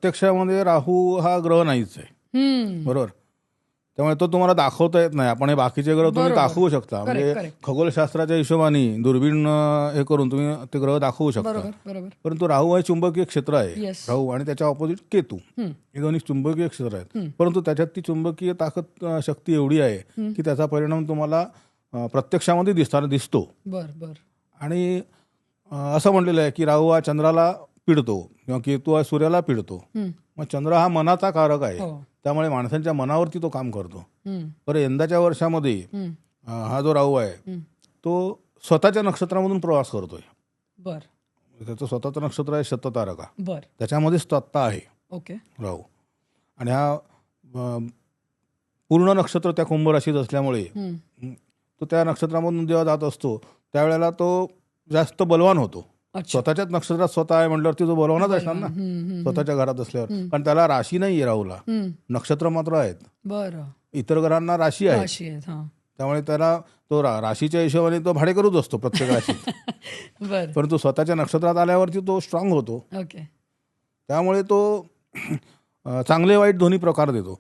प्रत्यक्षामध्ये राहू हा ग्रह नाहीच आहे, बरोबर. त्यामुळे तो तुम्हाला दाखवता येत नाही. आपण हे बाकीचे ग्रह तुम्ही बरोबर. दाखवू शकता, म्हणजे करेक्ट. खगोलशास्त्राच्या हिशोबाने दुर्बीण हे करून तुम्ही ते ग्रह दाखवू शकता. बरोबर बरोबर. परंतु राहू हे चुंबकीय क्षेत्र आहे. Yes. राहू आणि त्याच्या ऑपोजिट केतू हे दोन्ही चुंबकीय क्षेत्र आहेत. परंतु त्याच्यात ती चुंबकीय ताकद शक्ती एवढी आहे की त्याचा परिणाम तुम्हाला प्रत्यक्षामध्ये दिसतो. बर बर. आणि असं म्हटलेलं आहे की राहू हा चंद्राला पिडतो किंवा केतू हा सूर्याला पिडतो. मग चंद्र हा मनाचा कारक आहे, हो. त्यामुळे माणसांच्या मनावरती तो काम करतो. हम्म, बरं, यंदाच्या वर्षामध्ये हा जो राहू आहे तो स्वतःच्या नक्षत्रामधून प्रवास करतोय. बर त्याचं स्वतःचं नक्षत्र आहे शततारका, बर. त्याच्यामध्येच तत्ता आहे ओके. राहू. आणि हा पूर्ण नक्षत्र त्या कुंभ राशीत असल्यामुळे तो त्या नक्षत्रामधून जेव्हा जात असतो त्यावेळेला तो जास्त बलवान होतो. अच्छा. स्वतःच्याच नक्षत्रात स्वतः आहे म्हटल्यावरती तो बलवानच असणार ना, स्वतःच्या घरात असल्यावर. कारण त्याला राशी नाही आहे राहूला, नक्षत्र मात्र आहेत. बर. इतर ग्रहांना राशी आहे, राशी आहेत, हा. त्यामुळे त्याला तो राशीच्या हिशोबाने तो भाडेकरूच असतो प्रत्येक राशीत. बर. परंतु स्वतःच्या नक्षत्रात आल्यावरती तो स्ट्रॉंग होतो. ओके. त्यामुळे तो चांगले वाईट दोन्ही प्रकार देतो.